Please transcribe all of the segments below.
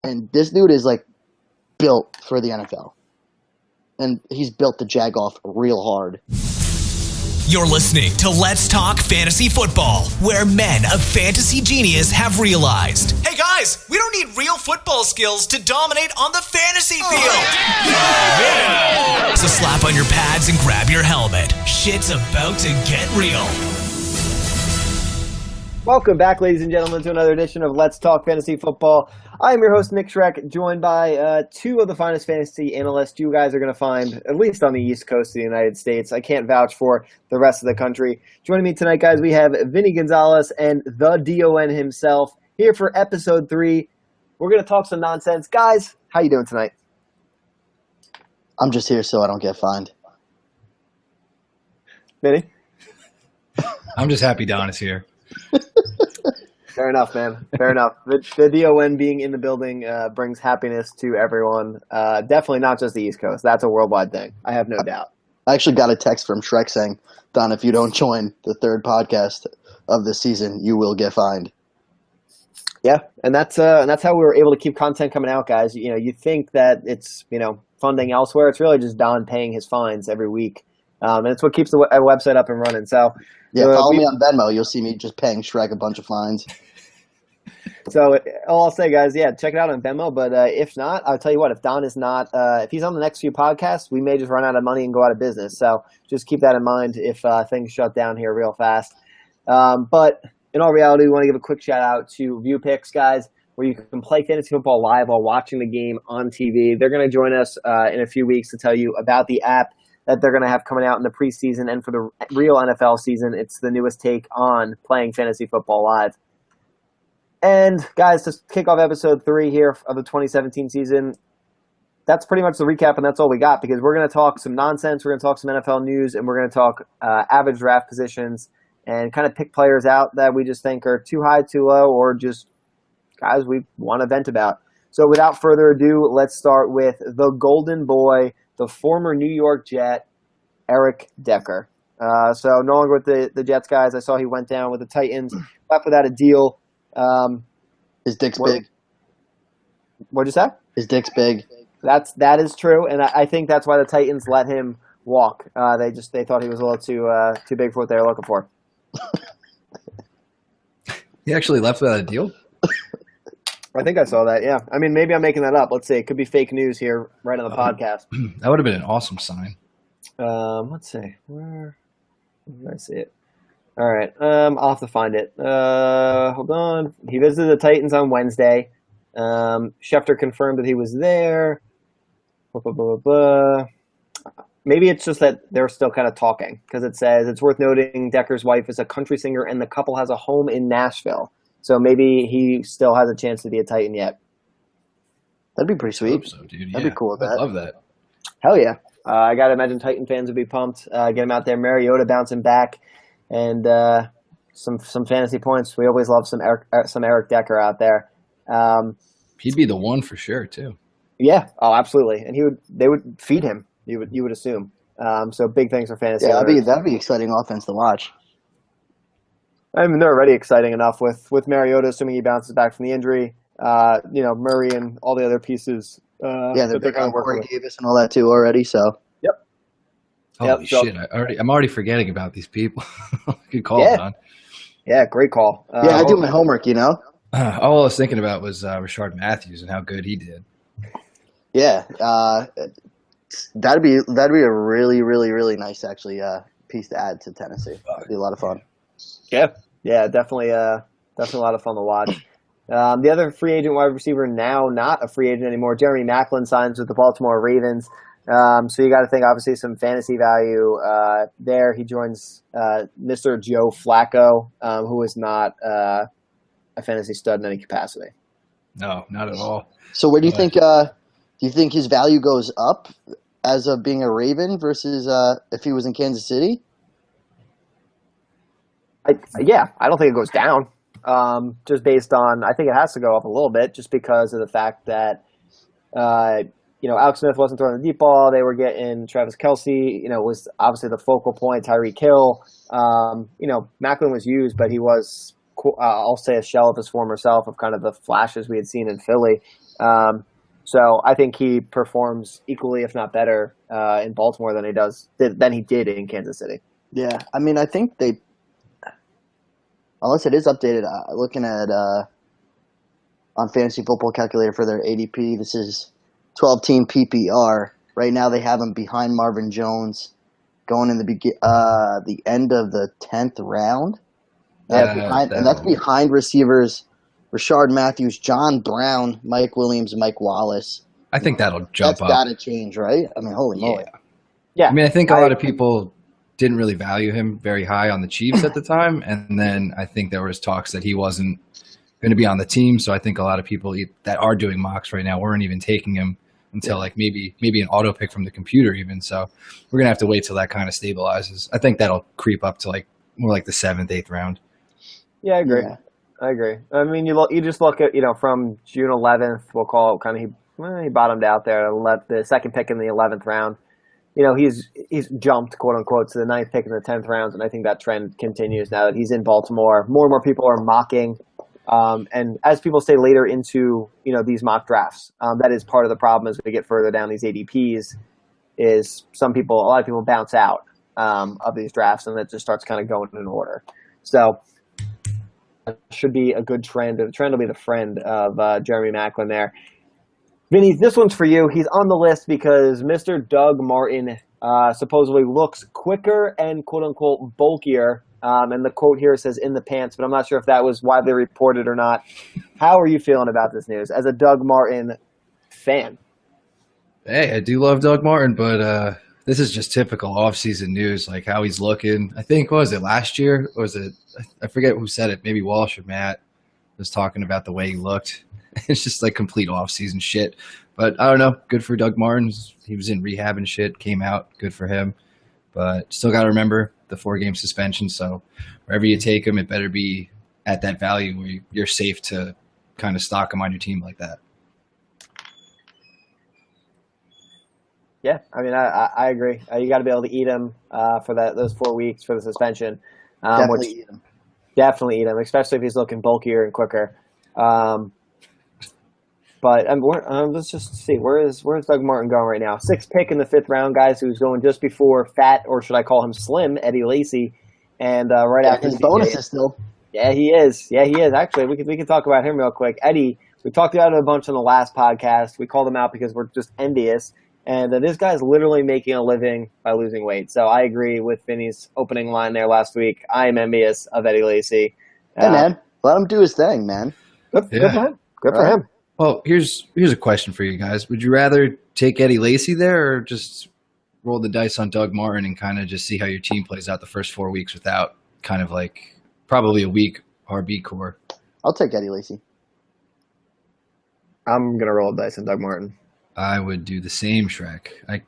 And this dude is like built for the NFL. And he's built to jag off real hard. You're listening to Let's Talk Fantasy Football, where men of fantasy genius have realized, hey guys, we don't need real football skills to dominate on the fantasy field. Yeah. So slap on your pads and grab your helmet. Shit's about to get real. Welcome back, ladies and gentlemen, to another edition of Let's Talk Fantasy Football. I am your host, Nick Schreck, joined by two of the finest fantasy analysts you guys are going to find, at least on the East Coast of the United States. I can't vouch for the rest of the country. Joining me tonight, guys, we have Vinny Gonzalez and the D.O.N. himself here for episode 3. We're going to talk some nonsense. Guys, how you doing tonight? I'm just here so I don't get fined. Vinny? I'm just happy Don is here. Fair enough, man. Fair enough. The D.O.N. being in the building brings happiness to everyone. Definitely not just the East Coast. That's a worldwide thing. I have no doubt. I actually got a text from Shrek saying, Don, if you don't join the third podcast of this season, you will get fined. Yeah, and that's how we were able to keep content coming out, guys. You know, you think that it's, funding elsewhere. It's really just Don paying his fines every week. And it's what keeps the website up and running. So yeah, follow me on Venmo. You'll see me just paying Shrek a bunch of fines. So all I'll say, guys, yeah, check it out on Venmo. But if not, I'll tell you what, if Don is not, if he's on the next few podcasts, we may just run out of money and go out of business. So just keep that in mind if things shut down here real fast. But in all reality, we want to give a quick shout out to View Picks, guys, where you can play fantasy football live while watching the game on TV. They're going to join us in a few weeks to tell you about the app that they're going to have coming out in the preseason and for the real NFL season. It's the newest take on playing fantasy football live. And, guys, to kick off episode 3 here of the 2017 season, that's pretty much the recap, and that's all we got, because we're going to talk some nonsense, we're going to talk some NFL news, and we're going to talk average draft positions and kind of pick players out that we just think are too high, too low, or just guys we want to vent about. So without further ado, let's start with the golden boy, the former New York Jet, Eric Decker. So no longer with the Jets, guys. I saw he went down with the Titans, left without a deal. His dick's big. What'd you say? His dick's big. That is true, and I think that's why the Titans let him walk. They thought he was a little too big for what they were looking for. He actually left without a deal? I think I saw that, yeah. I mean, maybe I'm making that up. Let's see. It could be fake news here right on the podcast. That would have been an awesome sign. Let's see. Where did I see it? All right. I'll have to find it. Hold on. He visited the Titans on Wednesday. Schefter confirmed that he was there. Blah, blah, blah, blah. Maybe it's just that they're still kind of talking, because it says, it's worth noting Decker's wife is a country singer and the couple has a home in Nashville. So maybe he still has a chance to be a Titan yet. That'd be pretty sweet. So, dude. That'd be cool with that. I love that. Hell yeah. I got to imagine Titan fans would be pumped. Get him out there. Mariota bouncing back. And some fantasy points. We always love some Eric Decker out there. He'd be the one for sure, too. Yeah. Oh, absolutely. And they would feed him, you would assume. So big things for fantasy. Yeah, that'd be exciting offense to watch. I mean, they're already exciting enough with Mariota, assuming he bounces back from the injury. Murray and all the other pieces. They're kind of Corey Davis and all that too already. So. Yep. Holy shit! I'm already forgetting about these people. Good call, Don. Yeah, great call. I do my homework. All I was thinking about was Rashard Matthews and how good he did. Yeah, that'd be a really, really, really nice actually piece to add to Tennessee. It'd be a lot of fun. Yeah, definitely a lot of fun to watch. The other free agent wide receiver, now not a free agent anymore, Jeremy Maclin, signs with the Baltimore Ravens. So you got to think, obviously, some fantasy value there. He joins Mr. Joe Flacco, who is not a fantasy stud in any capacity. No, not at all. So where do you think? Do you think his value goes up as of being a Raven versus if he was in Kansas City? I don't think it goes down. Just based on, I think it has to go up a little bit, just because of the fact that Alex Smith wasn't throwing the deep ball. They were getting Travis Kelce, was obviously the focal point, Tyreek Hill. Maclin was used, but he was, I'll say, a shell of his former self, of kind of the flashes we had seen in Philly. So I think he performs equally, if not better, in Baltimore than he did in Kansas City. Yeah, I mean, I think unless it is updated, looking at on Fantasy Football Calculator for their ADP, this is 12-team PPR. Right now they have him behind Marvin Jones going in the end of the 10th round. That's behind receivers Rashard Matthews, John Brown, Mike Williams, Mike Wallace. I think that'll jump up. That's got to change, right? I mean, holy moly. Yeah. I mean, I think a lot of people didn't really value him very high on the Chiefs at the time, and then I think there was talks that he wasn't going to be on the team, so I think a lot of people that are doing mocks right now weren't even taking him until like maybe an auto pick from the computer even. So we're going to have to wait till that kind of stabilizes. I think that'll creep up to like more like the 7th, 8th round. Yeah, I agree. Yeah. I agree. I mean, you just look at, from June 11th, we'll call it, kind of he bottomed out there, the second pick in the 11th round. He's jumped, quote unquote, to the 9th pick in the 10th round, and I think that trend continues now that he's in Baltimore. More and more people are mocking, and as people say later into these mock drafts, that is part of the problem as we get further down these ADPs. Is a lot of people bounce out of these drafts, and it just starts kind of going in order. So it should be a good trend. The trend will be the friend of Jeremy Maclin there. Vinny, this one's for you. He's on the list because Mr. Doug Martin supposedly looks quicker and quote-unquote bulkier. And the quote here says in the pants, but I'm not sure if that was widely reported or not. How are you feeling about this news as a Doug Martin fan? Hey, I do love Doug Martin, but this is just typical offseason news, like how he's looking. I think, what was it, last year? Or was it, I forget who said it, maybe Walsh or Matt was talking about the way he looked. It's just like complete off-season shit. But I don't know. Good for Doug Martin. He was in rehab and shit. Came out. Good for him. But still got to remember the 4-game suspension. So wherever you take him, it better be at that value where you're safe to kind of stock him on your team like that. Yeah, I mean, I agree. You got to be able to eat him for those 4 weeks for the suspension. Definitely eat him. Definitely eat him, especially if he's looking bulkier and quicker. But let's just see, where's Doug Martin going right now? 6th pick in the 5th round, guys. Who's going just before fat, or should I call him slim, Eddie Lacy, and right after his bonuses still. Yeah, he is. Yeah, he is. Actually, we can talk about him real quick. Eddie, we talked about it a bunch on the last podcast. We called him out because we're just envious, and this guy's literally making a living by losing weight. So I agree with Vinny's opening line there last week. I am envious of Eddie Lacy. Hey man, let him do his thing, man. Good for him. Good for him. Well, here's a question for you guys. Would you rather take Eddie Lacy there or just roll the dice on Doug Martin and kind of just see how your team plays out the first 4 weeks without kind of like probably a weak RB core? I'll take Eddie Lacy. I'm going to roll the dice on Doug Martin. I would do the same, Shrek. I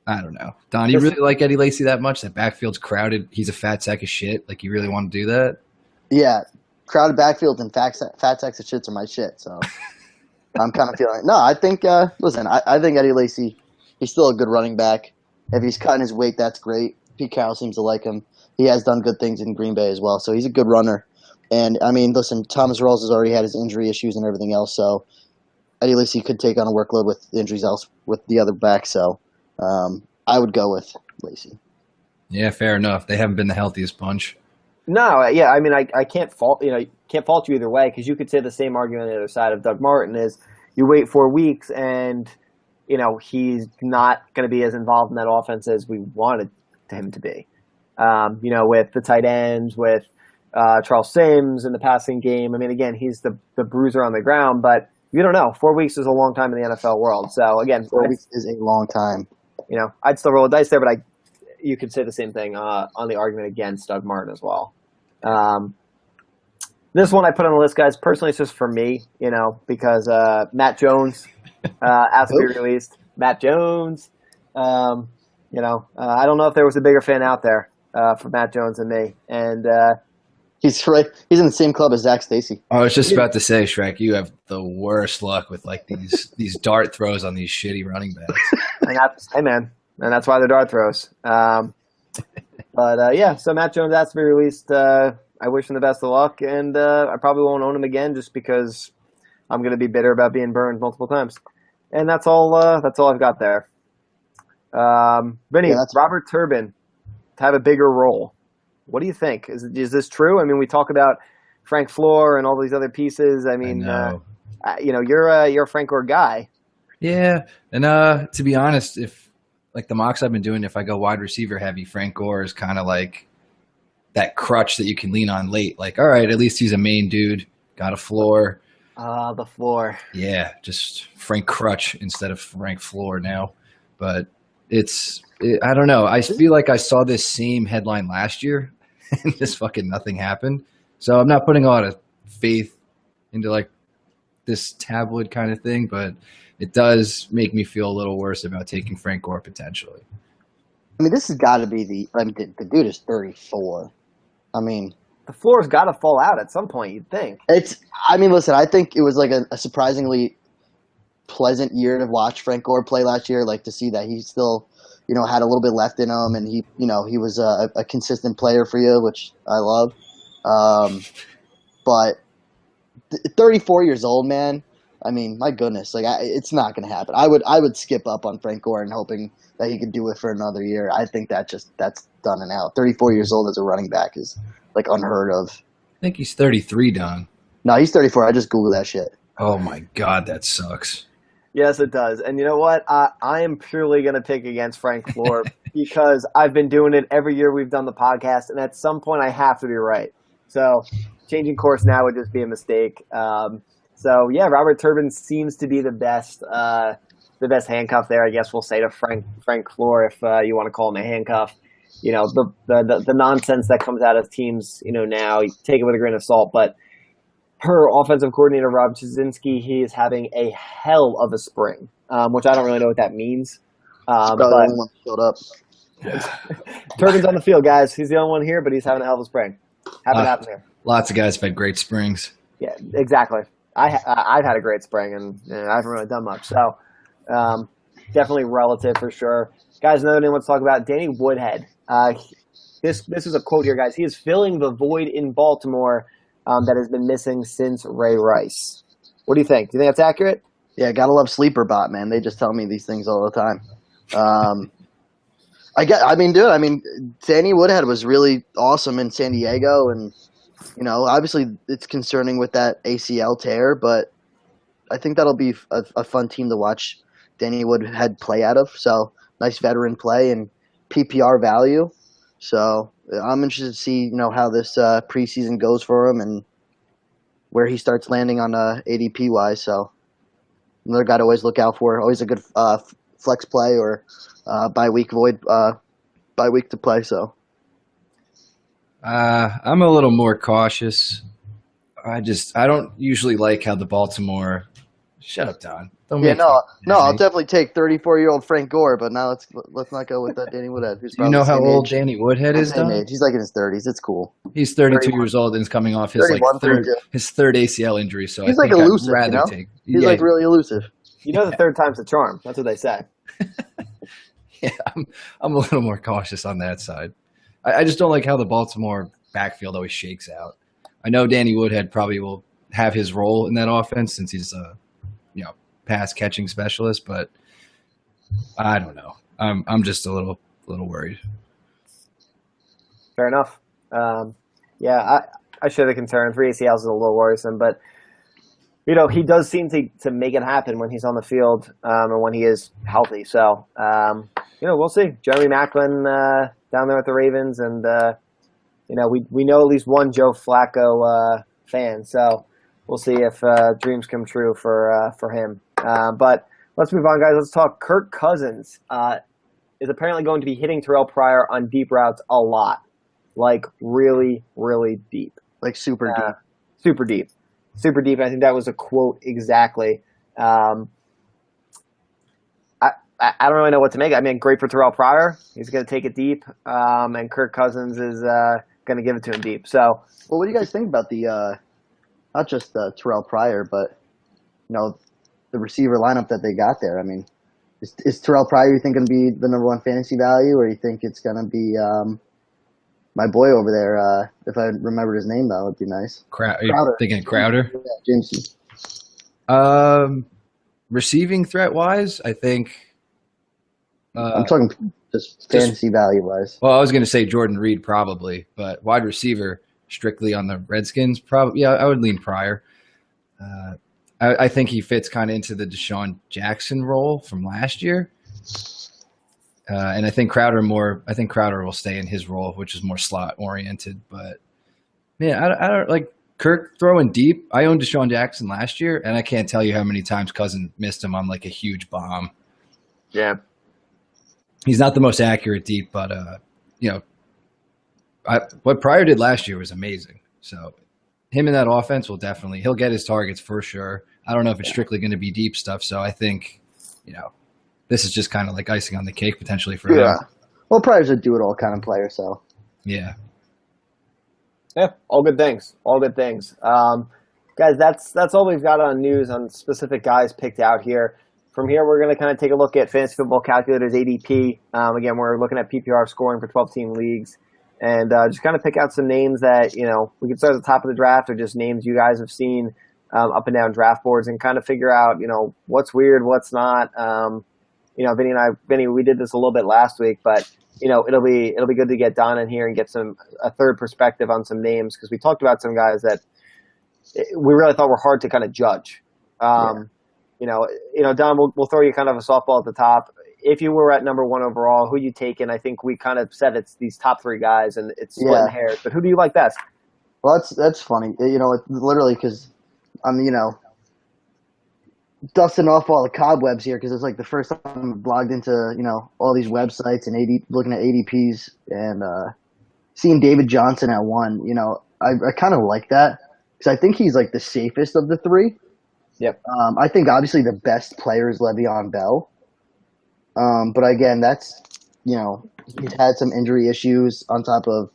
don't know. Don, you really like Eddie Lacy that much? That backfield's crowded. He's a fat sack of shit. Like, you really want to do that? Yeah. Crowded backfields and fat sacks of shits are my shit, so I'm kind of feeling it. No, I think, listen, I think Eddie Lacy, he's still a good running back. If he's cutting his weight, that's great. Pete Carroll seems to like him. He has done good things in Green Bay as well, so he's a good runner. And, I mean, listen, Thomas Rawls has already had his injury issues and everything else, so Eddie Lacy could take on a workload with injuries else with the other back, so I would go with Lacy. Yeah, fair enough. They haven't been the healthiest bunch. No, yeah, I mean, I can't fault you either way, because you could say the same argument on the other side of Doug Martin is you wait 4 weeks and he's not going to be as involved in that offense as we wanted him to be. With the tight ends, with Charles Sims in the passing game. I mean, again, he's the bruiser on the ground, but you don't know. 4 weeks is a long time in the NFL world. So again, 4 weeks is a long time. I'd still roll a dice there, but you could say the same thing on the argument against Doug Martin as well. This one I put on the list, guys. Personally, it's just for me, because Matt Jones has to be released. Matt Jones, I don't know if there was a bigger fan out there for Matt Jones than me. And he's right. He's in the same club as Zach Stacy. I was just about to say, Shrek, you have the worst luck with like these dart throws on these shitty running backs. Hey, man. And that's why they're dart throws. So Matt Jones has to be released. I wish him the best of luck, and I probably won't own him again just because I'm going to be bitter about being burned multiple times. And that's all I've got there. Vinny, Robert Turbin to have a bigger role. What do you think? Is this true? I mean, we talk about Frank Floor and all these other pieces. I mean, you're a Frank Gore guy. Yeah, and to be honest, if like the mocks I've been doing, if I go wide receiver heavy, Frank Gore is kind of like that crutch that you can lean on late. Like, all right, at least he's a main dude, got a floor. The floor. Yeah, just Frank Crutch instead of Frank Floor now. But I don't know. I feel like I saw this same headline last year, and just fucking nothing happened. So I'm not putting a lot of faith into like this tabloid kind of thing, but it does make me feel a little worse about taking Frank Gore potentially. I mean, this has got to be the dude is 34. I mean, the floor's got to fall out at some point, you'd think. Listen, I think it was like a surprisingly pleasant year to watch Frank Gore play last year, like to see that he still, had a little bit left in him, and he was a consistent player for you, which I love. But 34 years old, man. I mean, my goodness, like it's not going to happen. I would skip up on Frank Gore and hoping that he could do it for another year. I think that's done and out. 34 years old as a running back is like unheard of. I think he's 33, Don. No, he's 34. I just Googled that shit. Oh my God, that sucks. Yes, it does. And you know what? I am purely going to pick against Frank Floor because I've been doing it every year we've done the podcast, and at some point I have to be right. So changing course now would just be a mistake. So yeah, Robert Turbin seems to be the best handcuff there. I guess we'll say to Frank Floor if you want to call him a handcuff. The nonsense that comes out of teams, now you take it with a grain of salt. But her offensive coordinator Rob Jasinski, he is having a hell of a spring, which I don't really know what that means. But the only one that showed up. Turbin's on the field, guys. He's the only one here, but he's having a hell of a spring. Happen here. Lots of guys have had great springs. Yeah, exactly. I've had a great spring, and I haven't really done much. So definitely relative for sure. Guys, another name let's talk about, Danny Woodhead. This is a quote here, guys. He is filling the void in Baltimore that has been missing since Ray Rice. What do you think? Do you think that's accurate? Yeah, gotta love Sleeper Bot, man. They just tell me these things all the time. Danny Woodhead was really awesome in San Diego, and obviously it's concerning with that ACL tear, but I think that'll be a fun team to watch Danny Woodhead play out of. So nice veteran play and PPR value. So I'm interested to see how this preseason goes for him and where he starts landing on ADP wise. So another guy to always look out for. Always a good flex play or bye week to play. So. I'm a little more cautious. I don't usually like how the Baltimore. Shut up, Don. I'll definitely take 34-year-old Frank Gore, but now let's not go with that Danny Woodhead. Do you know how old Danny Woodhead is, Don? He's like in his 30s. It's cool. He's 32 years old and is coming off his third ACL injury. So he's I think like elusive. I'd rather take. He's like really elusive. The third time's the charm. That's what they say. Yeah, I'm a little more cautious on that side. I just don't like how the Baltimore backfield always shakes out. I know Danny Woodhead probably will have his role in that offense since he's a pass catching specialist, but I don't know. I'm just a little worried. Fair enough. I share the concern. 3 ACLs is a little worrisome, but he does seem to make it happen when he's on the field and when he is healthy. So we'll see. Jeremy Maclin down there with the Ravens, and we know at least one Joe Flacco fan. So we'll see if dreams come true for him. But let's move on, guys. Let's talk. Kirk Cousins is apparently going to be hitting Terrell Pryor on deep routes a lot, like really, really deep, like super deep, super deep, super deep. I think that was a quote exactly. I don't really know what to make. I mean, great for Terrell Pryor. He's going to take it deep, and Kirk Cousins is going to give it to him deep. So, well, what do you guys think about the not just Terrell Pryor, but the receiver lineup that they got there? I mean, is Terrell Pryor, you think, going to be the number one fantasy value, or you think it's going to be my boy over there? If I remembered his name, though, it'd be nice. Are you thinking Crowder? Yeah, Jameson. Receiving threat wise, I think. I'm talking just fantasy value wise. Well, I was going to say Jordan Reed probably, but wide receiver strictly on the Redskins, probably. Yeah, I would lean Pryor. I think he fits kind of into the Deshaun Jackson role from last year. And I think Crowder will stay in his role, which is more slot oriented. But man, I don't like Kirk throwing deep. I owned Deshaun Jackson last year, and I can't tell you how many times Cousins missed him on like a huge bomb. Yeah. He's not the most accurate deep, but what Pryor did last year was amazing. So him in that offense he'll get his targets for sure. I don't know if it's strictly going to be deep stuff. So I think, this is just kind of like icing on the cake potentially for him. Yeah. Well, Pryor's a do-it-all kind of player, so. Yeah. Yeah, all good things. All good things. Guys, that's all we've got on news on specific guys picked out here. From here, we're going to kind of take a look at Fantasy Football Calculator's ADP. Again, we're looking at PPR scoring for 12-team leagues. And just kind of pick out some names that, we can start at the top of the draft or just names you guys have seen up and down draft boards and kind of figure out, what's weird, what's not. Vinny, we did this a little bit last week, but it'll be good to get Don in here and get a third perspective on some names because we talked about some guys that we really thought were hard to kind of judge. Don, we'll throw you kind of a softball at the top. If you were at number one overall, who you taking? I think we kind of said it's these top three guys, and it's splitting hairs. But who do you like best? Well, that's funny. Literally because I'm dusting off all the cobwebs here because it's like the first time I'm logged into all these websites and looking at ADPs and seeing David Johnson at 1. I kind of like that because I think he's like the safest of the three. Yep. I think obviously the best player is Le'Veon Bell. But again, that's, he's had some injury issues on top of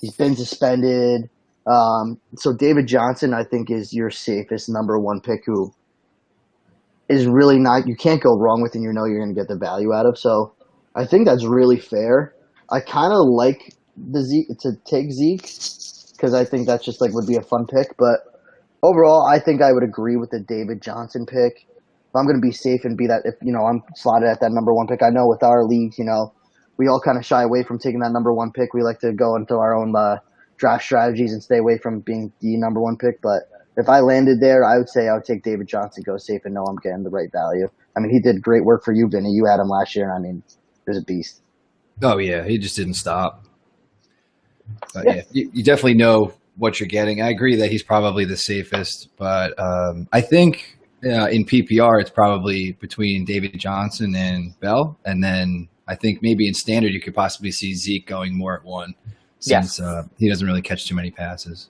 he's been suspended. So David Johnson, I think, is your safest number one pick who is really not, you can't go wrong with and you're going to get the value out of. So I think that's really fair. I kind of like to take Zeke because I think that's just like would be a fun pick. But overall, I think I would agree with the David Johnson pick. I'm going to be safe and be that if, I'm slotted at that number one pick. I know with our leagues, we all kind of shy away from taking that number one pick. We like to go into our own draft strategies and stay away from being the number one pick. But if I landed there, I would say I would take David Johnson, go safe, and know I'm getting the right value. I mean, he did great work for you, Vinny. You had him last year, and I mean, he was a beast. Oh, yeah. He just didn't stop. But, yeah, you definitely know what you're getting. I agree that he's probably the safest. But I think – in PPR, it's probably between David Johnson and Bell. And then I think maybe in standard, you could possibly see Zeke going more at 1 since he doesn't really catch too many passes.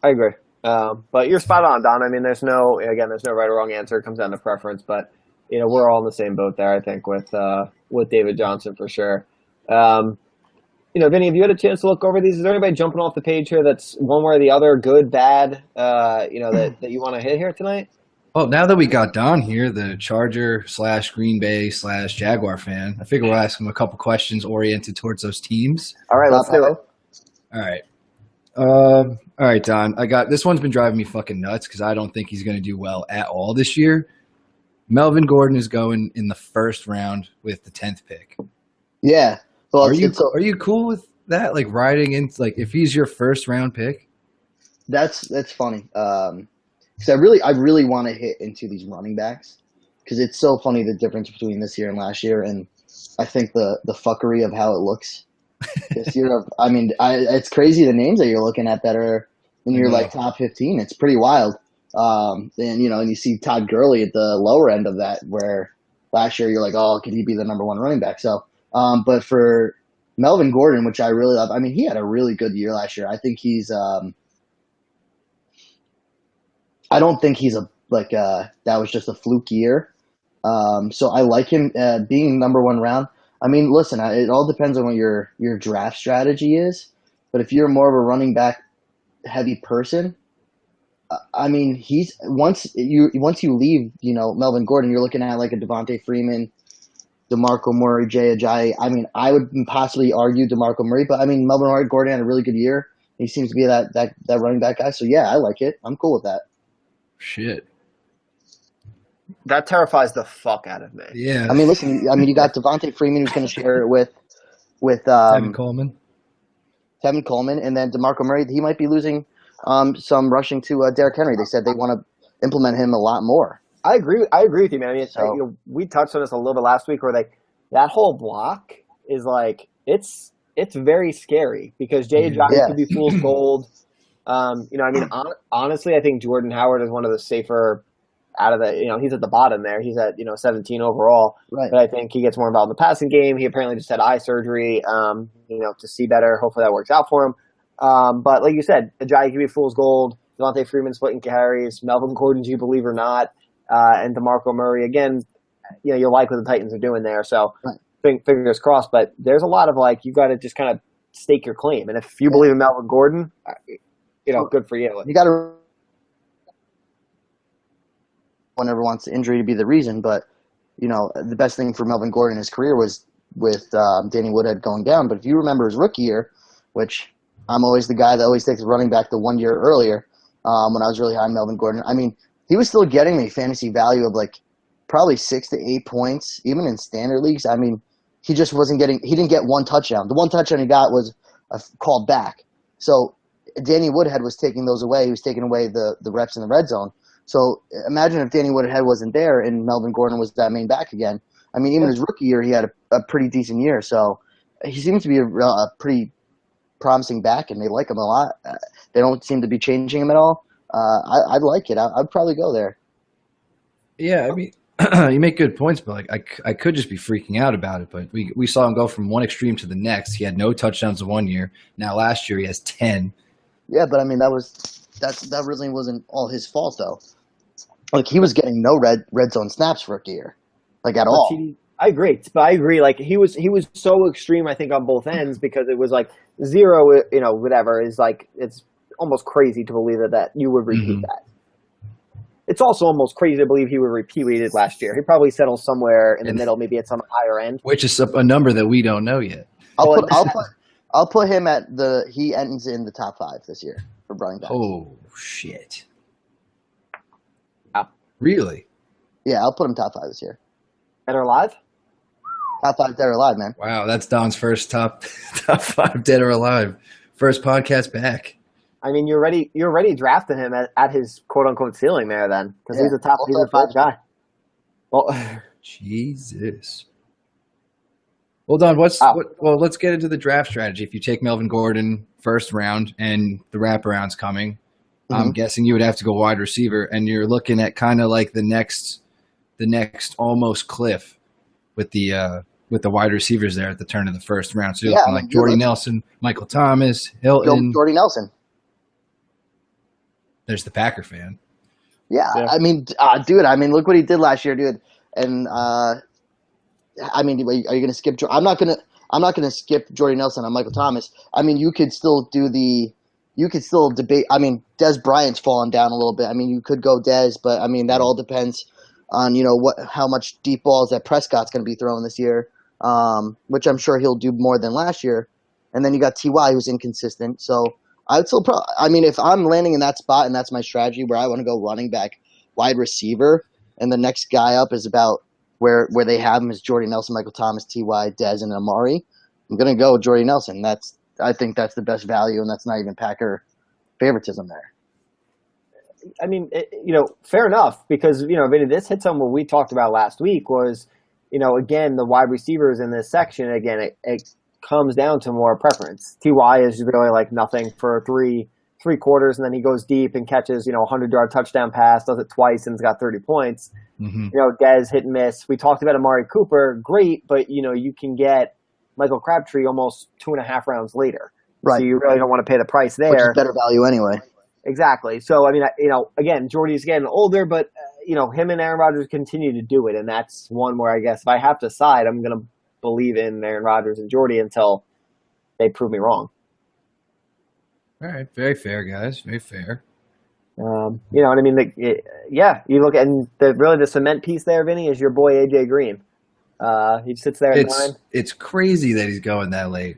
I agree. But you're spot on, Don. I mean, there's no right or wrong answer. It comes down to preference. But, we're all in the same boat there, I think, with David Johnson for sure. Vinny, have you had a chance to look over these? Is there anybody jumping off the page here that's one way or the other, good, bad, that you want to hit here tonight? Well, now that we got Don here, the Charger / Green Bay / Jaguar fan, I figure we'll ask him a couple questions oriented towards those teams. All right, let's do it. All right, Don. This one's been driving me fucking nuts because I don't think he's going to do well at all this year. Melvin Gordon is going in the first round with the 10th pick. Yeah. Well, are you cool with that? Like riding in, like if he's your first round pick? That's funny. Because I really want to hit into these running backs because it's so funny the difference between this year and last year, and I think the fuckery of how it looks this year. It's crazy the names that you're looking at that are in your like top 15. It's pretty wild. And you see Todd Gurley at the lower end of that, where last year you're like, oh, could he be the number one running back? So, but for Melvin Gordon, which I really love, I mean, he had a really good year last year. I think he's I don't think he's that was just a fluke year. So I like him being number one round. I mean, listen, it all depends on what your draft strategy is. But if you're more of a running back heavy person, I mean, once you leave, Melvin Gordon, you're looking at like a Devontae Freeman, DeMarco Murray, Jay Ajayi. I mean, I would possibly argue DeMarco Murray, but I mean, Melvin Gordon had a really good year. He seems to be that running back guy. So yeah, I like it. I'm cool with that. Shit. That terrifies the fuck out of me. Yeah. I mean, listen. I mean, you got Devontae Freeman who's going to share it with Tevin Coleman. Tevin Coleman, and then DeMarco Murray. He might be losing some rushing to Derrick Henry. They said they want to implement him a lot more. I agree with you, man. I mean, we touched on this a little bit last week, where that whole block is like it's very scary because Jay Ajayi could be fool's gold. I mean, honestly, I think Jordan Howard is one of the safer out of the. He's at the bottom there. He's at 17 overall, right. But I think he gets more involved in the passing game. He apparently just had eye surgery, to see better. Hopefully that works out for him. But like you said, Ajayi could be fool's gold. Devontae Freeman splitting carries. Melvin Gordon, do you believe or not? And DeMarco Murray, again, you like what the Titans are doing there. So fingers crossed. But there's a lot of you got to just kind of stake your claim. And if you believe in Melvin Gordon, good for you. You got to. One never wants the injury to be the reason, but the best thing for Melvin Gordon in his career was with Danny Woodhead going down. But if you remember his rookie year, which I'm always the guy that always takes the running back the 1 year earlier, when I was really high on Melvin Gordon. I mean, he was still getting me fantasy value of probably 6 to 8 points, even in standard leagues. I mean, he just wasn't getting. He didn't get one touchdown. The one touchdown he got was called back. So Danny Woodhead was taking those away. He was taking away the reps in the red zone. So imagine if Danny Woodhead wasn't there and Melvin Gordon was that main back again. I mean, even his rookie year, he had a pretty decent year. So he seems to be a pretty promising back, and they like him a lot. They don't seem to be changing him at all. I'd like it. I'd probably go there. Yeah, I mean, you make good points, but I could just be freaking out about it. But we saw him go from one extreme to the next. He had no touchdowns in 1 year. Now last year he has 10. Yeah, but I mean that really wasn't all his fault though. He was getting no red zone snaps for a year, at all. I agree, but I agree. He was so extreme. I think on both ends because it was zero. Whatever is it's almost crazy to believe that you would repeat that. It's also almost crazy to believe he would repeat what he did last year. He probably settles somewhere in the middle, maybe at some higher end, which is a number that we don't know yet. I'll put him at he ends in the top 5 this year for running back. Oh shit! Wow. Really? Yeah, I'll put him top 5 this year. Dead or alive? Top 5 dead or alive, man. Wow, that's Don's first top 5 dead or alive. First podcast back. I mean, you're already drafting him at his quote unquote ceiling there then, because he's a 5 guy. Well, Jesus. Well, Don, let's get into the draft strategy. If you take Melvin Gordon first round and the wraparound's coming, I'm guessing you would have to go wide receiver, and you're looking at kind of the next almost cliff with the wide receivers there at the turn of the first round. So you're looking Jordy Nelson, Michael Thomas, Hilton. Jordy Nelson. There's the Packer fan. Yeah. I mean, dude. I mean, look what he did last year, dude. And I mean, are you going to skip? I'm not going to skip Jordy Nelson on Michael Thomas. I mean, you could still debate. I mean, Dez Bryant's fallen down a little bit. I mean, you could go Dez, but I mean, that all depends on how much deep balls that Prescott's going to be throwing this year, which I'm sure he'll do more than last year. And then you got Ty, who's inconsistent. So I would still I mean, if I'm landing in that spot and that's my strategy where I want to go running back, wide receiver, and the next guy up is about where they have him is Jordy Nelson, Michael Thomas, Ty, Dez, and Amari, I'm going to go with Jordy Nelson. I think that's the best value, and that's not even Packer favoritism there. I mean, fair enough, because, Vinny, this hits on what we talked about last week was, again, the wide receivers in this section, again, it comes down to more preference. Ty is really nothing for three quarters, and then he goes deep and catches, 100-yard touchdown pass, does it twice, and has got 30 points. Dez hit and miss. We talked about Amari Cooper, great, but, you can get Michael Crabtree almost 2.5 rounds later. Right. So you really don't want to pay the price there. Which is better value anyway. Exactly. So, I mean, again, Jordy's getting older, but, him and Aaron Rodgers continue to do it. And that's one where I guess if I have to side, I'm going to believe in Aaron Rodgers and Jordy until they prove me wrong. All right. Very fair, guys. Very fair. You know what I mean? You look at, and the cement piece there, Vinny, is your boy AJ Green. He sits there at 9. It's crazy that he's going that late.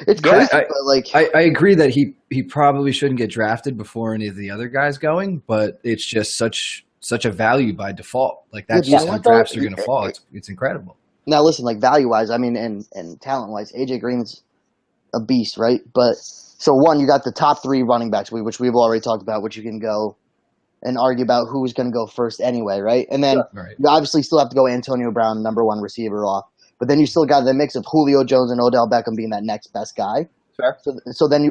It's crazy, but I agree that he probably shouldn't get drafted before any of the other guys going, but it's just such such a value by default. Like Yeah, that's you know just how what, though? drafts are going to fall. It's incredible. Now listen, like value wise, I mean, and talent wise, AJ Green's a beast, right? But so one, you got the top three running backs, which we've already talked about, which you can go and argue about who's going to go first anyway, right? And then Right. you obviously still have to go Antonio Brown, number one receiver off. But then you still got the mix of Julio Jones and Odell Beckham being that next best guy. Fair. So then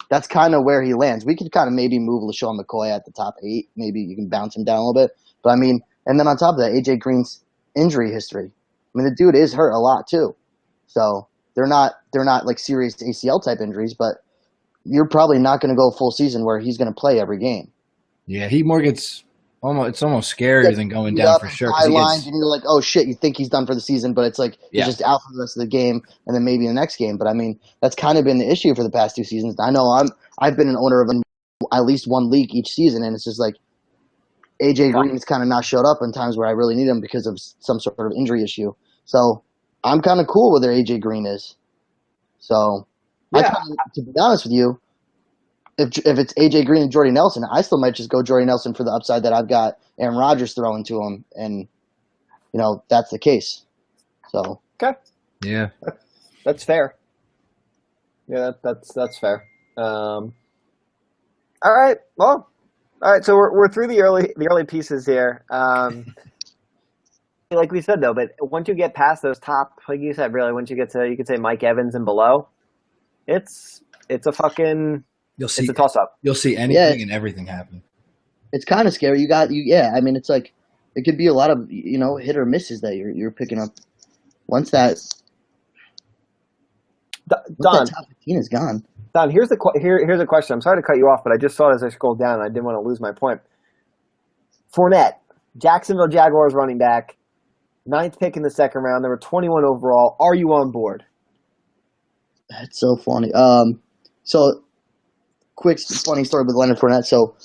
that's kind of where he lands. We could kind of maybe move LaShawn McCoy at the top 8. Maybe you can bounce him down a little bit. But and then on top of that, AJ Green's injury history. I mean, the dude is hurt a lot too. So they're not like serious ACL type injuries, but you're probably not going to go full season where he's going to play every game. Yeah, he more gets it's almost scarier than going down for sure. Sidelines, and you're like, oh shit, you think he's done for the season, but it's like he's Yeah. just out for the rest of the game, and then maybe the next game. But I mean, that's kind of been the issue for the past 2 seasons. I know I've been an owner of at least one league each season, and it's just like AJ Green's kind of not showed up in times where I really need him because of some sort of injury issue. So I'm kind of cool with where AJ Green is. So to be honest with you, if it's AJ Green and Jordy Nelson, I still might just go Jordy Nelson for the upside that I've got Aaron Rodgers throwing to him, and that's the case. So Okay. Yeah. That's fair. Yeah, that's fair. All right. Well, all right. So we're through the early pieces here. Like we said though, but once you get past those top, like you said, really, once you get to, you could say Mike Evans and below, it's a fucking You'll see it's a toss up. You'll see anything and everything happen. it's kind of scary. I mean, it's like it could be a lot of hit or misses that you're picking up. Once that Don, top 15 is gone. Don, here's a question. I'm sorry to cut you off, but I just saw it as I scrolled down, and I didn't want to lose my point. Fournette, Jacksonville Jaguars running back, 9th pick in the second round. There were 21 overall. Are you on board? That's so funny. So quick funny story with Leonard Fournette. So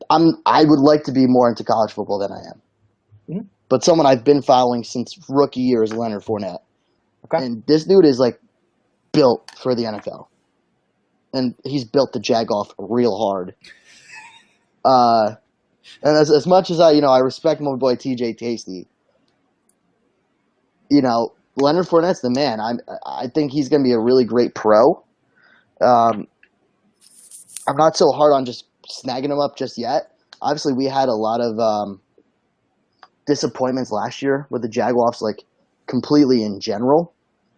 I would like to be more into college football than I am. Mm-hmm. But someone I've been following since rookie year is Leonard Fournette. Okay. And this dude is like built for the NFL. And he's built to jag off real hard. And as much as I respect my boy TJ Tasty, Leonard Fournette's the man. I think he's going to be a really great pro. I'm not so hard on just snagging him up just yet. Obviously, we had a lot of disappointments last year with the Jaguars, like completely in general.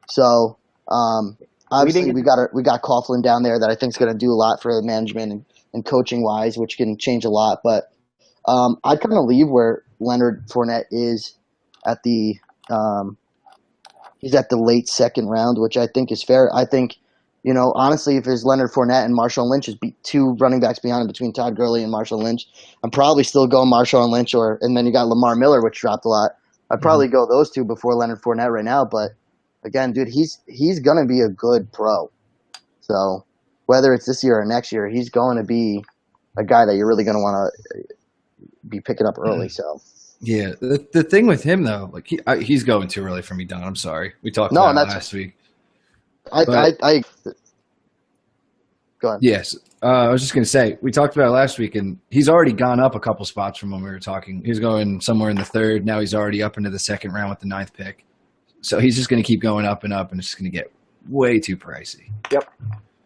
So obviously, we got Coughlin down there that I think is going to do a lot for the management and coaching wise, which can change a lot. But I'd kind of leave where Leonard Fournette is at the he's at the late second round, which I think is fair. I think, honestly, if there's Leonard Fournette and Marshawn Lynch is 2 running backs behind him between Todd Gurley and Marshawn Lynch, I'm probably still going Marshawn Lynch and then you got Lamar Miller, which dropped a lot. I'd probably go those 2 before Leonard Fournette right now. But again, dude, he's going to be a good pro. So whether it's this year or next year, he's going to be a guy that you're really going to want to be picking up early. So. Yeah, the thing with him though, like he's going too early for me, Don. I'm sorry. We talked about it last week. I go ahead. Yes, I was just going to say we talked about it last week, and he's already gone up a couple spots from when we were talking. He was going somewhere in the 3rd. Now he's already up into the 2nd round with the 9th pick. So he's just going to keep going up and up, and it's just going to get way too pricey. Yep,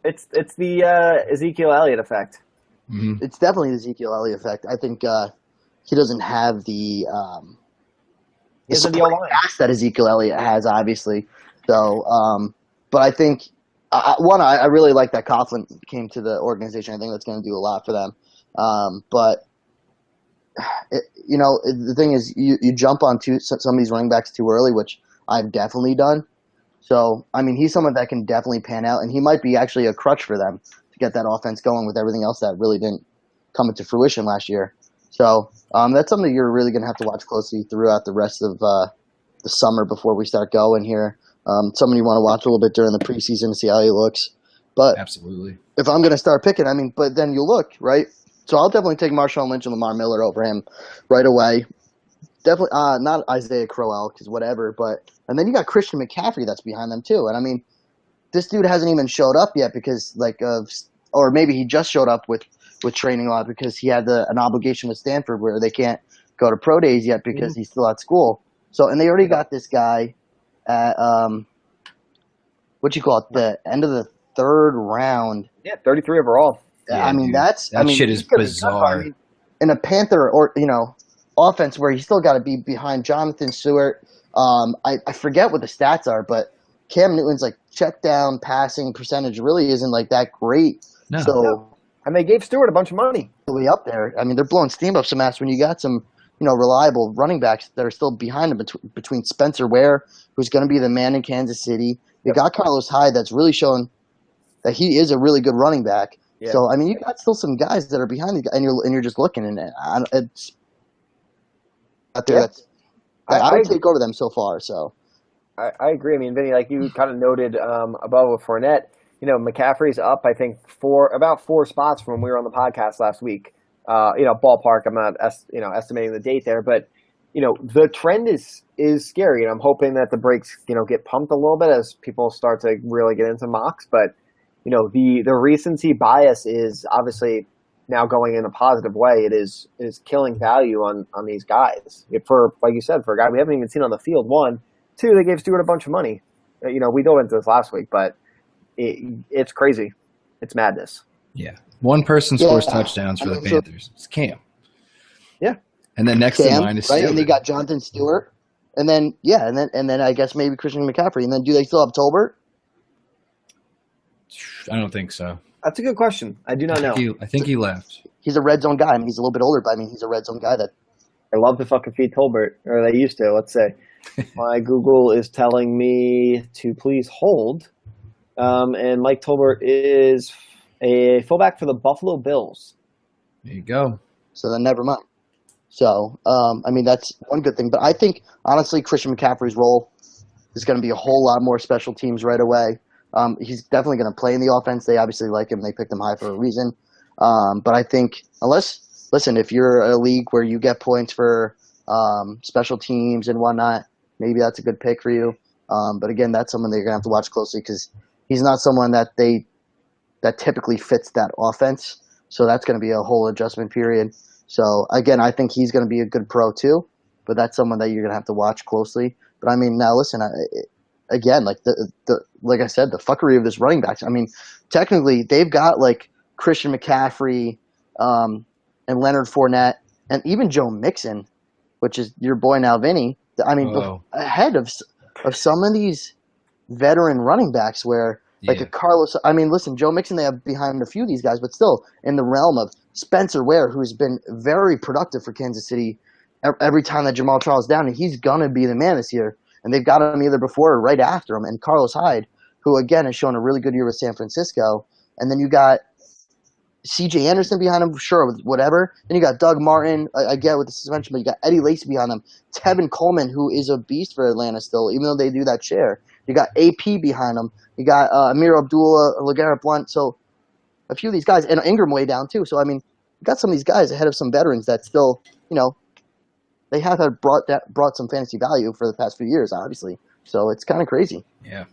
it's the Ezekiel Elliott effect. Mm-hmm. It's definitely the Ezekiel Elliott effect. I think he doesn't have the supporting cast that Ezekiel Elliott has, obviously. So, but I think I really like that Coughlin came to the organization. I think that's going to do a lot for them. But the thing is, you jump on some of these running backs too early, which I've definitely done. So, I mean, he's someone that can definitely pan out, and he might be actually a crutch for them to get that offense going with everything else that really didn't come into fruition last year. So that's something you're really going to have to watch closely throughout the rest of the summer before we start going here. Someone you want to watch a little bit during the preseason to see how he looks. But Absolutely. If I'm going to start picking, but then you look, right? So I'll definitely take Marshawn Lynch and Lamar Miller over him right away. Definitely not Isaiah Crowell, because whatever. And then you got Christian McCaffrey that's behind them too. And I mean, this dude hasn't even showed up yet because or maybe he just showed up with with training a lot because he had an obligation with Stanford where they can't go to pro days yet because he's still at school. So, and they already got this guy at the end of the third round. Yeah, 33 overall. Yeah, I mean, dude, that shit is bizarre. In a Panther offense where he's still got to be behind Jonathan Stewart. I forget what the stats are, but Cam Newton's like check down passing percentage really isn't like that great. No. So and they gave Stewart a bunch of money. really up there. I mean, they're blowing steam up some ass when you got some reliable running backs that are still behind him between Spencer Ware, who's going to be the man in Kansas City. You got Carlos Hyde that's really shown that he is a really good running back. Yeah. So I mean, you got still some guys that are behind the, and you're just looking, and it's out there. Yeah. I would take over them so far. So I agree. I mean, Vinny, like you kind of noted above with Fournette, McCaffrey's up, I think, about 4 spots from when we were on the podcast last week. Ballpark. I'm not estimating the date there, but the trend is scary, and I'm hoping that the brakes get pumped a little bit as people start to really get into mocks. But the recency bias is obviously now going in a positive way. It is killing value on these guys. For, like you said, for a guy we haven't even seen on the field. 1, 2, they gave Stewart a bunch of money. We dove into this last week, but it's crazy. It's madness. Yeah. One person scores touchdowns for the Panthers. It's Cam. Yeah. And then next in line is right, Stewart. and they got Jonathan Stewart, and then I guess maybe Christian McCaffrey, and then do they still have Tolbert? I don't think so. That's a good question. I do not know. I think he left. He's a red zone guy. I mean, he's a little bit older, but I mean, he's a red zone guy that. I love to fucking feed Tolbert, or they used to, let's say. My Google is telling me to please hold. And Mike Tolbert is a fullback for the Buffalo Bills. There you go. So then never mind. So, I mean, that's one good thing. But I think, honestly, Christian McCaffrey's role is going to be a whole lot more special teams right away. He's definitely going to play in the offense. They obviously like him. They picked him high for a reason. But I think if you're a league where you get points for special teams and whatnot, maybe that's a good pick for you. But again, that's someone that you're going to have to watch closely because he's not someone that typically fits that offense. So that's going to be a whole adjustment period. So again, I think he's going to be a good pro too, but that's someone that you're going to have to watch closely. But I mean, now listen, again, like like I said, the fuckery of this running backs. I mean, technically they've got like Christian McCaffrey, and Leonard Fournette, and even Joe Mixon, which is your boy now, Vinny. I mean, ahead of some of these veteran running backs where like a Carlos. I mean, listen, Joe Mixon, they have behind a few of these guys, but still in the realm of Spencer Ware, who's been very productive for Kansas City every time that Jamal Charles is down, and he's going to be the man this year. And they've got him either before or right after him. And Carlos Hyde, who, again, has shown a really good year with San Francisco. And then you got C.J. Anderson behind him, sure, whatever. Then you got Doug Martin, I get with the suspension, but you got Eddie Lacy behind him. Tevin Coleman, who is a beast for Atlanta still, even though they do that share. You got AP behind him. You got Amir Abdullah, LeGarrette Blount. So a few of these guys, and Ingram way down too. So, I mean, you got some of these guys ahead of some veterans that still, they have brought some fantasy value for the past few years, obviously. So it's kind of crazy. Yeah.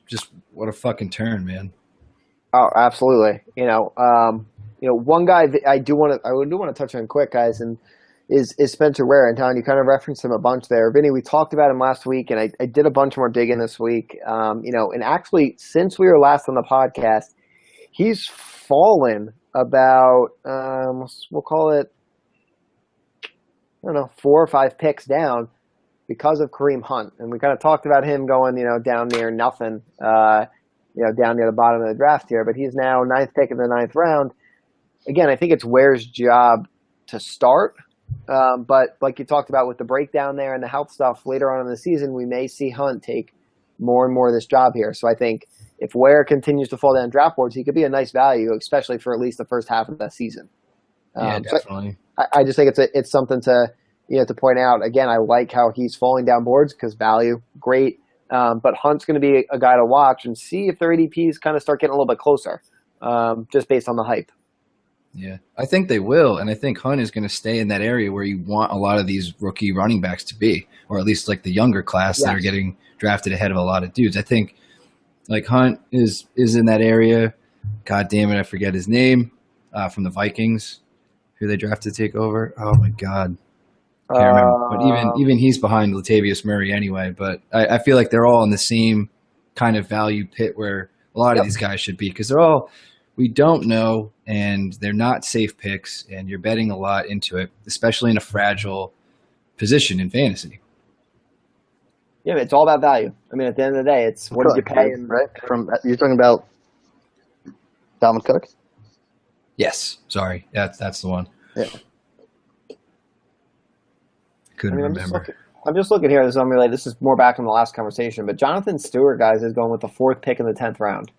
Just what a fucking turn, man. Oh, absolutely. One guy that I do want to touch on quick, guys, and is Spencer Ware. And Don, you kind of referenced him a bunch there. Vinny, we talked about him last week, and I did a bunch more digging this week. And actually, since we were last on the podcast, he's fallen about we'll call it, 4 or 5 picks down because of Kareem Hunt. And we kind of talked about him going, down near nothing, down near the bottom of the draft here. But he's now 9th pick in the 9th round. Again, I think it's Ware's job to start. But like you talked about with the breakdown there and the health stuff later on in the season, we may see Hunt take more and more of this job here. So I think if Ware continues to fall down draft boards, he could be a nice value, especially for at least the first half of the season. Yeah, definitely. I just think it's something to point out. Again, I like how he's falling down boards because value, great. But Hunt's going to be a guy to watch and see if their ADPs kind of start getting a little bit closer, just based on the hype. Yeah, I think they will, and I think Hunt is going to stay in that area where you want a lot of these rookie running backs to be, or at least like the younger class that are getting drafted ahead of a lot of dudes. I think like Hunt is in that area. God damn it, I forget his name. from the Vikings, who they drafted to take over. Oh my God. Can't remember. But even he's behind Latavius Murray anyway. But I feel like they're all in the same kind of value pit where a lot of these guys should be, because they're all, we don't know, and they're not safe picks, and you're betting a lot into it, especially in a fragile position in fantasy. Yeah, it's all about value. I mean, at the end of the day, it's what did you pay? Right? You're talking about Dalvin Cook? Yes. Sorry. That's the one. Yeah. Couldn't remember. I'm just looking here. This is unrelated. This is more back in the last conversation. But Jonathan Stewart, guys, is going with the 4th pick in the 10th round.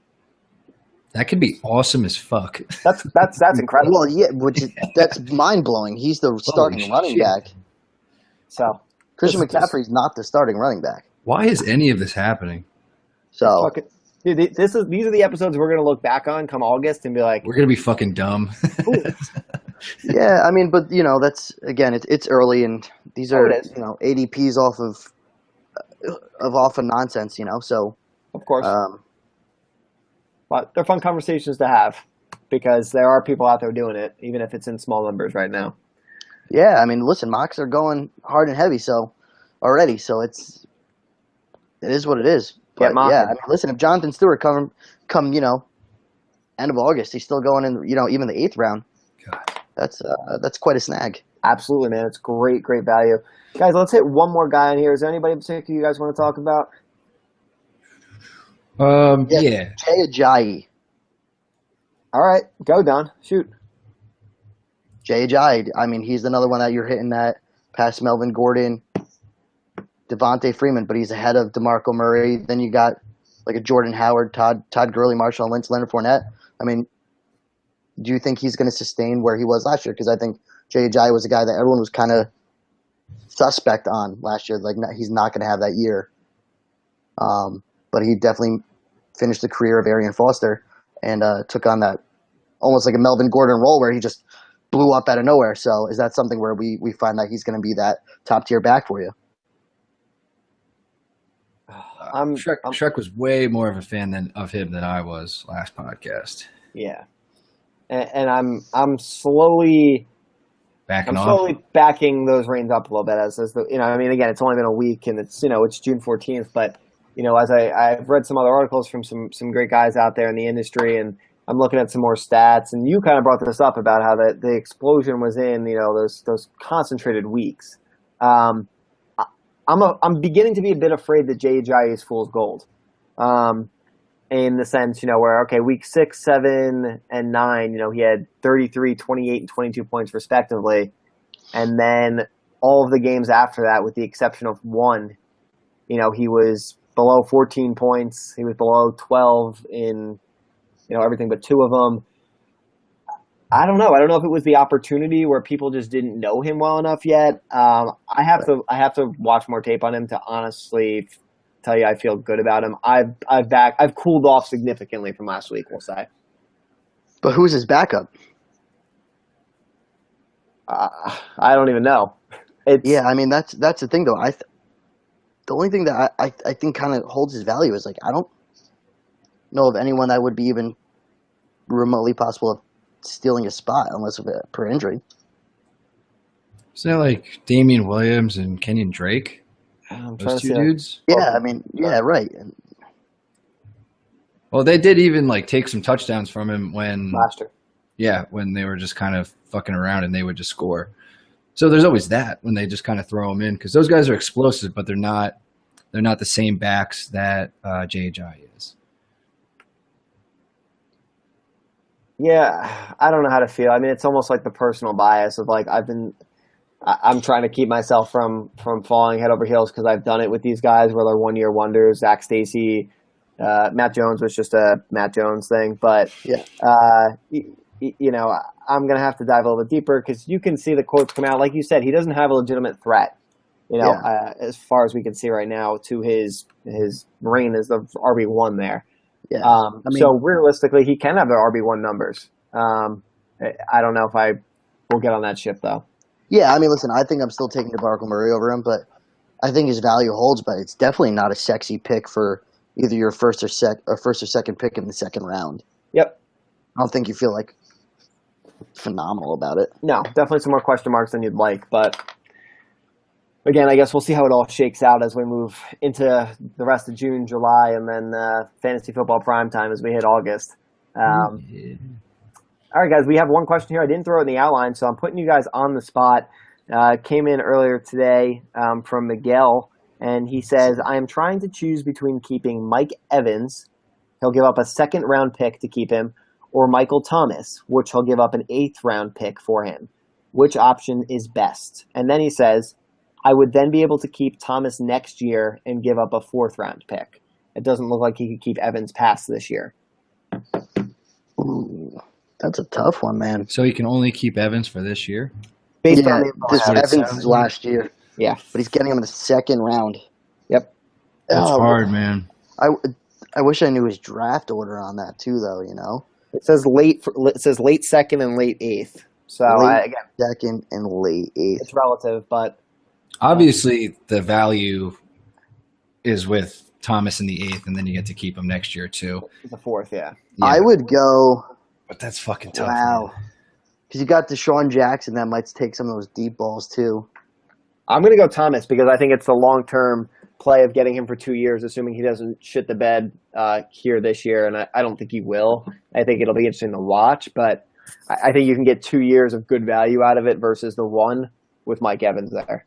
That could be awesome as fuck. That's incredible. Well, yeah, that's mind blowing. He's the starting running back. So Christian McCaffrey's not the starting running back. Why is any of this happening? So dude, these are the episodes we're gonna look back on come August and be like, we're gonna be fucking dumb. yeah, I mean, but that's again, it's early, and these are ADPs off of nonsense, So of course, but they're fun conversations to have because there are people out there doing it, even if it's in small numbers right now. Yeah, I mean, listen, mocks are going hard and heavy, so it is what it is. But yeah, I mean, listen, if Jonathan Stewart come end of August, he's still going in, even the 8th round. God. That's quite a snag. Absolutely, man. It's great value. Guys, let's hit one more guy in here. Is there anybody in particular you guys want to talk about? Yeah. Jay Ajayi. All right, go, Don. Shoot. Jay Ajayi. I mean, he's another one that you're hitting that past Melvin Gordon, Devontae Freeman, but he's ahead of DeMarco Murray. Then you got like a Jordan Howard, Todd Gurley, Marshawn Lynch, Leonard Fournette. I mean, do you think he's going to sustain where he was last year? Because I think Jay Ajayi was a guy that everyone was kind of suspect on last year. Like, he's not going to have that year. But he definitely finished the career of Arian Foster and took on that almost like a Melvin Gordon role where he just blew up out of nowhere. So is that something where we find that he's going to be that top-tier back for you? Shrek was way more of a fan of him than I was last podcast. Yeah. And I'm slowly backing those reins up a little bit as I mean, again, it's only been a week and it's June 14th, but as I've read some other articles from some great guys out there in the industry, and I'm looking at some more stats, and you kind of brought this up about how the explosion was in those concentrated weeks. I'm beginning to be a bit afraid that Jay Ajayi is fool's gold. In the sense, where, okay, week 6, 7, and 9, he had 33, 28, and 22 points respectively. And then all of the games after that, with the exception of one, he was below 14 points. He was below 12 in, everything but 2 of them. I don't know. I don't know if it was the opportunity where people just didn't know him well enough yet. I have to watch more tape on him to honestly tell you I feel good about him. I've cooled off significantly from last week, we'll say. But who's his backup? I don't even know. Yeah, I mean that's the thing though. The only thing that I think kind of holds his value is, like, I don't know of anyone that would be even remotely possible of stealing a spot unless per injury. Isn't that like Damian Williams and Kenyon Drake? Those 2 dudes? Yeah, I mean, yeah, right. Well, they did even take some touchdowns from him when last year. Yeah, when they were just kind of fucking around and they would just score. So there's always that when they just kind of throw them in, because those guys are explosive, but they're not the same backs that Jay Ajayi is. Yeah, I don't know how to feel. I mean, it's almost like the personal bias of I'm trying to keep myself from falling head over heels because I've done it with these guys where they're 1-year wonders. Zach Stacy, Matt Jones was just a Matt Jones thing, but yeah. I'm gonna have to dive a little bit deeper because you can see the quotes come out. Like you said, he doesn't have a legitimate threat. As far as we can see right now, to his reign as the RB1 there. Yeah. So realistically, he can have the RB1 numbers. I don't know if I will get on that ship though. Yeah, I mean, listen, I think I'm still taking DeMarco Murray over him, but I think his value holds. But it's definitely not a sexy pick for either your first or second pick in the second round. Yep. I don't think you feel like phenomenal about it. No, definitely some more question marks than you'd like. But again, I guess we'll see how it all shakes out as we move into the rest of June, July, and then fantasy football prime time as we hit August. All right, guys, we have one question here. I didn't throw it in the outline, so I'm putting you guys on the spot. Came in earlier today from Miguel, and he says, I am trying to choose between keeping Mike Evans, he'll give up a second-round pick to keep him, or Michael Thomas, which he'll give up an 8th-round pick for him. Which option is best? And then he says, I would then be able to keep Thomas next year and give up a 4th-round pick. It doesn't look like he could keep Evans past this year. Ooh, that's a tough one, man. So he can only keep Evans for this year? Based Yeah, on the this what it Evans sounds is last year, Yeah. but he's getting him in the 2nd round. Yep. That's Oh, hard, man. I wish I knew his draft order on that too, though. It says late 2nd and late 8th. So Late again, 2nd and late 8th. it's relative, but Obviously, the value is with Thomas in the 8th, and then you get to keep him next year, too. it's a 4th, yeah. Yeah, I would go. but that's fucking tough. Wow. man. Because you got Deshaun Jackson that might take some of those deep balls too. I'm going to go Thomas because I think it's the long-term play of getting him for 2 years, assuming he doesn't shit the bed here this year, and I don't think he will. I think it'll be interesting to watch, but I think you can get 2 years of good value out of it versus the 1 with Mike Evans there.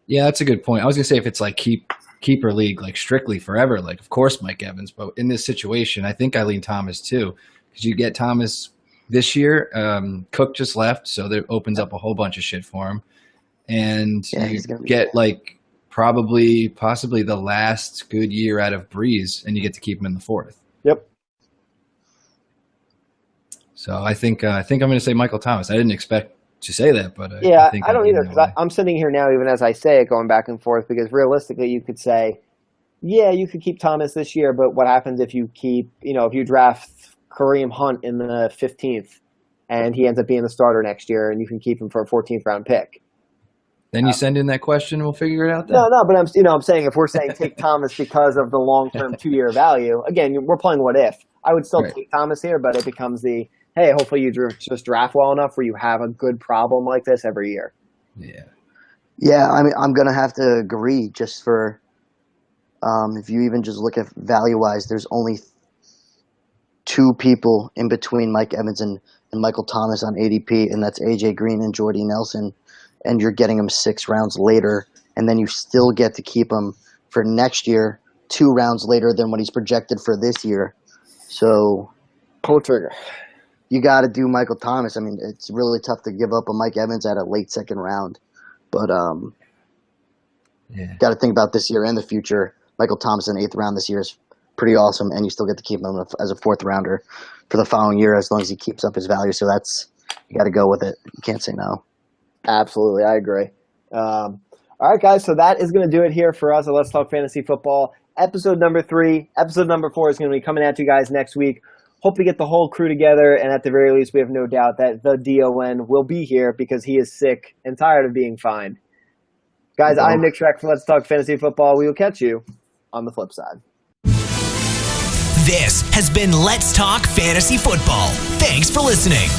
Yeah, that's a good point. I was going to say if it's like keeper league, like strictly forever, like of course Mike Evans, but in this situation, I think I lean Thomas too because you get Thomas this year. Cook just left, so that opens up a whole bunch of shit for him. And Yeah, you he's gonna be get like possibly the last good year out of Breeze, and you get to keep him in the 4th. Yep. So I think I'm going to say Michael Thomas. I didn't expect to say that, but Yeah, think I don't I'd lean either that because way. I'm sitting here now, even as I say it, going back and forth because realistically you could say, yeah, you could keep Thomas this year, but what happens if you if you draft Kareem Hunt in the 15th and he ends up being the starter next year and you can keep him for a 14th round pick? Then you send in that question, and we'll figure it out then. No, but I'm saying if we're saying take Thomas because of the long-term 2-year value, again, we're playing what if. I would still Right. take Thomas here, but it becomes the, hey, hopefully you just draft well enough where you have a good problem like this every year. Yeah. Yeah, I mean, I'm gonna have to agree. Just for, if you even just look at value-wise, there's only 2 people in between Mike Evans and Michael Thomas on ADP, and that's AJ Green and Jordy Nelson. And you're getting him 6 rounds later, and then you still get to keep him for next year 2 rounds later than what he's projected for this year. So Pull the trigger. you got to do Michael Thomas. I mean, it's really tough to give up a Mike Evans at a late 2nd round, but Yeah. got to think about this year and the future. Michael Thomas in 8th round this year is pretty awesome, and you still get to keep him as a 4th rounder for the following year as long as he keeps up his value. So you got to go with it. You can't say no. Absolutely, I agree. All right, guys, so that is going to do it here for us at Let's Talk Fantasy Football. Episode number 3. Episode number 4 is going to be coming at you guys next week. Hope to get the whole crew together, and at the very least, we have no doubt that the D.O.N. will be here because he is sick and tired of being fined. Guys, I'm Nick Schreck from Let's Talk Fantasy Football. We will catch you on the flip side. This has been Let's Talk Fantasy Football. Thanks for listening.